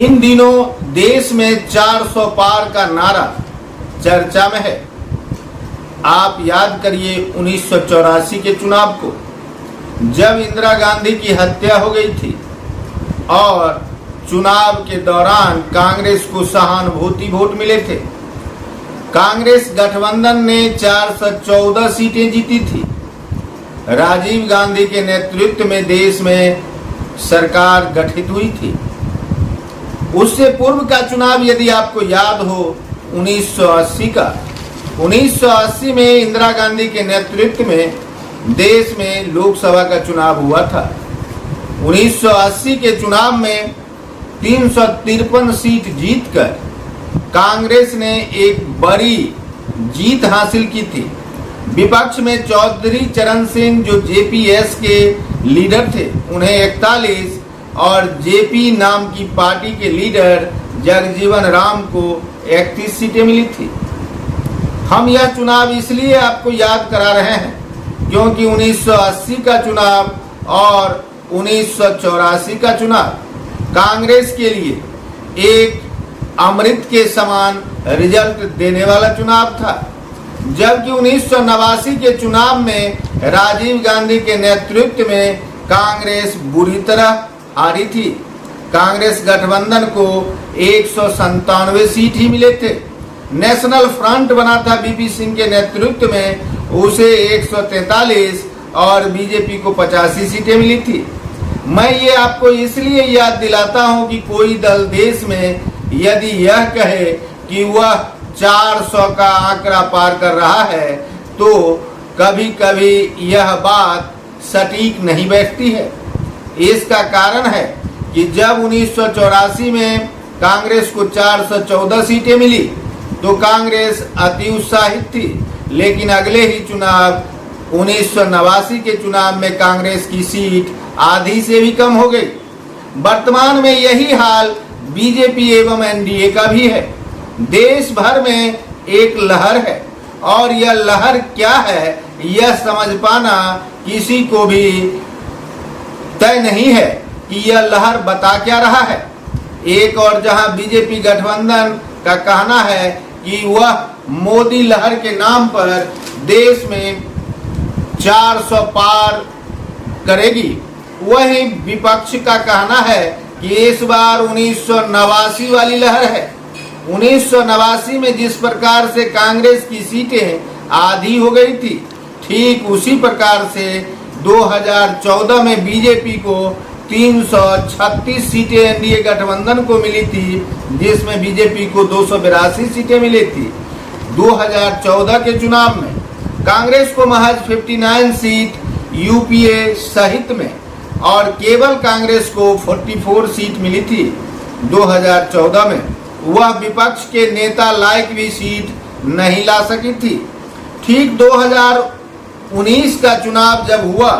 इन दिनों देश में 400 पार का नारा चर्चा में है। आप याद करिए 1984 के चुनाव को, जब इंदिरा गांधी की हत्या हो गई थी और चुनाव के दौरान कांग्रेस को सहानुभूति वोट मिले थे। कांग्रेस गठबंधन ने 414 सीटें जीती थी। राजीव गांधी के नेतृत्व में देश में सरकार गठित हुई थी। उससे पूर्व का चुनाव यदि आपको याद हो 1980 का, 1980 में इंदिरा गांधी के नेतृत्व में देश में लोकसभा का चुनाव हुआ था। 1980 के चुनाव में 353 सीट जीतकर कांग्रेस ने एक बड़ी जीत हासिल की थी। विपक्ष में चौधरी चरण सिंह जो जेपीएस के लीडर थे, उन्हें 41 और जेपी नाम की पार्टी के लीडर जगजीवन राम को 31 सीटें मिली थी। हम यह चुनाव इसलिए आपको याद करा रहे हैं क्योंकि 1980 का चुनाव और 1984 का चुनाव कांग्रेस के लिए एक अमृत के समान रिजल्ट देने वाला चुनाव था, जबकि 1989 के चुनाव में राजीव गांधी के नेतृत्व में कांग्रेस बुरी तरह हारी थी। कांग्रेस गठबंधन को 197 सीट ही मिले थे। नेशनल फ्रंट बना था बीपी सिंह के नेतृत्व में, उसे 143 और बीजेपी को 85 सीटें मिली थी। मैं ये आपको इसलिए याद दिलाता हूं कि कोई दल देश में यदि यह कहे कि वह 400 का आंकड़ा पार कर रहा है तो कभी कभी यह बात सटीक नहीं बैठती है। इसका कारण है कि जब 1984 में कांग्रेस को 414 सीटें मिली तो कांग्रेस अति उत्साहित थी, लेकिन अगले ही चुनाव 1989 के चुनाव में कांग्रेस की सीट आधी से भी कम हो गई। वर्तमान में यही हाल बीजेपी एवं एनडीए का भी है। देश भर में एक लहर है और यह लहर क्या है यह समझ पाना किसी को भी तय नहीं है कि यह लहर बता क्या रहा है। एक और जहां बीजेपी गठबंधन का कहना है कि वह मोदी लहर के नाम पर देश में 400 पार करेगी, वही विपक्ष का कहना है कि इस बार 1989 वाली लहर है। 1989 में जिस प्रकार से कांग्रेस की सीटें आधी हो गई थी, ठीक उसी प्रकार से 2014 में बीजेपी को 336 सीटें एनडीए गठबंधन को मिली थी, जिसमें बीजेपी को 282 सीटें मिली थी। 2014 के चुनाव में कांग्रेस को महज 59 सीट यूपीए सहित में और केवल कांग्रेस को 44 सीट मिली थी। 2014 में वह विपक्ष के नेता लायक भी सीट नहीं ला सकी थी। ठीक 2019 का चुनाव जब हुआ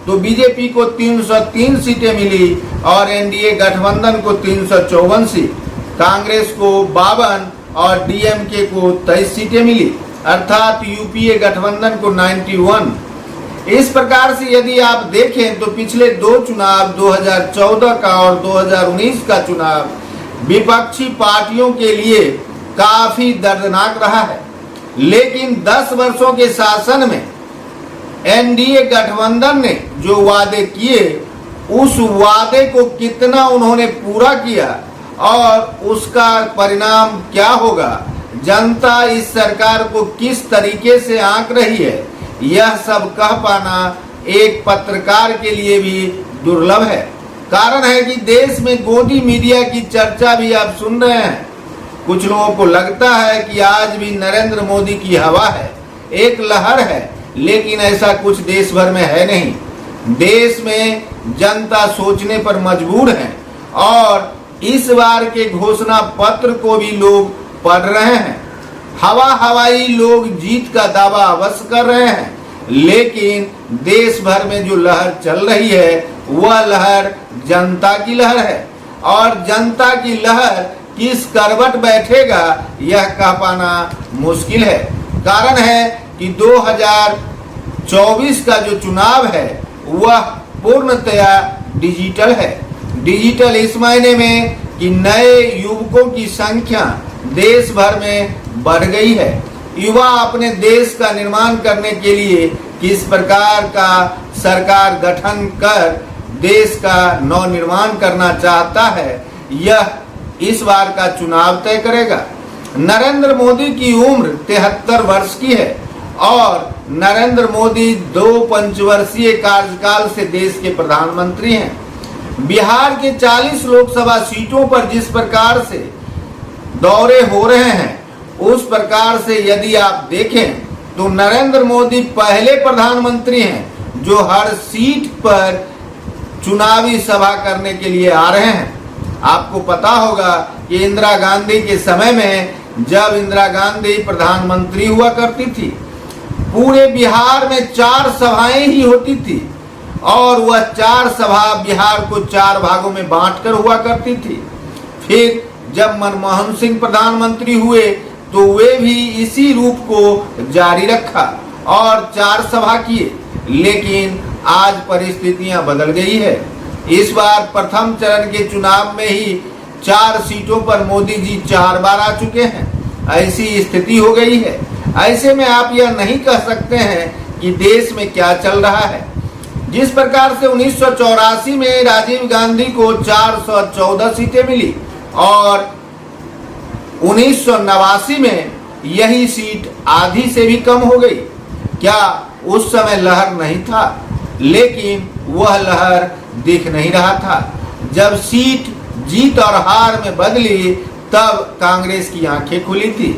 तो बीजेपी को 303 सीटें मिली और एनडीए गठबंधन को 354 सीट, कांग्रेस को 52 और डीएमके को 23 सीटें मिली, अर्थात यूपीए गठबंधन को 91। इस प्रकार से यदि आप देखें तो पिछले दो चुनाव 2014 का और 2019 का चुनाव विपक्षी पार्टियों के लिए काफी दर्दनाक रहा है। लेकिन 10 वर्षों के शासन में एनडीए गठबंधन ने जो वादे किए, उस वादे को कितना उन्होंने पूरा किया और उसका परिणाम क्या होगा, जनता इस सरकार को किस तरीके से आंक रही है, यह सब कह पाना एक पत्रकार के लिए भी दुर्लभ है। कारण है कि देश में गोदी मीडिया की चर्चा भी आप सुन रहे हैं। कुछ लोगों को लगता है कि आज भी नरेंद्र मोदी की हवा है, एक लहर है, लेकिन ऐसा कुछ देश भर में है नहीं। देश में जनता सोचने पर मजबूर है और इस बार के घोषणा पत्र को भी लोग पढ़ रहे हैं। हवाई लोग जीत का दावा अवश्य कर रहे हैं, लेकिन देश भर में जो लहर चल रही है वह लहर जनता की लहर है और जनता की लहर किस करवट बैठेगा यह कह पाना मुश्किल है। कारण है कि 2024 का जो चुनाव है वह पूर्णतया डिजिटल है। डिजिटल इस मायने में कि नए युवकों की संख्या देश भर में बढ़ गई है। युवा अपने देश का निर्माण करने के लिए किस प्रकार का सरकार गठन कर देश का नव निर्माण करना चाहता है, यह इस बार का चुनाव तय करेगा। नरेंद्र मोदी की उम्र 73 वर्ष की है और नरेंद्र मोदी 2 पंचवर्षीय कार्यकाल से देश के प्रधानमंत्री हैं। बिहार के 40 लोकसभा सीटों पर जिस प्रकार से दौरे हो रहे हैं, उस प्रकार से यदि आप देखें तो नरेंद्र मोदी पहले प्रधानमंत्री हैं जो हर सीट पर चुनावी सभा करने के लिए आ रहे हैं। आपको पता होगा कि इंदिरा गांधी के समय में, जब इंदिरा गांधी प्रधानमंत्री हुआ करती थी, पूरे बिहार में 4 सभाएं ही होती थी और वह 4 सभा बिहार को 4 भागों में बांटकर हुआ करती थी। फिर जब मनमोहन सिंह प्रधानमंत्री हुए तो वे भी इसी रूप को जारी रखा और 4 सभा किए, लेकिन आज परिस्थितियां बदल गई है। इस बार प्रथम चरण के चुनाव में ही 4 सीटों पर मोदी जी 4 बार आ चुके हैं। ऐसी स्थिति हो गई है। ऐसे में आप यह नहीं कह सकते हैं कि देश में क्या चल रहा है। जिस प्रकार से 1984 में राजीव गांधी को 414 सीटें मिली और 1989 में यही सीट आधी से भी कम हो गई, क्या उस समय लहर नहीं था? लेकिन वह लहर दिख नहीं रहा था। जब सीट जीत और हार में बदली तब कांग्रेस की आंखें खुली थी।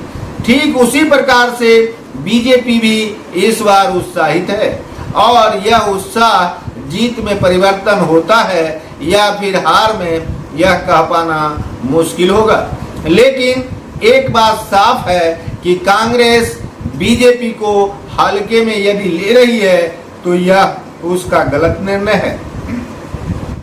ठीक उसी प्रकार से बीजेपी भी इस बार उत्साहित है और यह उत्साह जीत में परिवर्तन होता है या फिर हार में, यह कह पाना मुश्किल होगा। लेकिन एक बात साफ है कि कांग्रेस बीजेपी को हल्के में यदि ले रही है तो यह उसका गलत निर्णय है।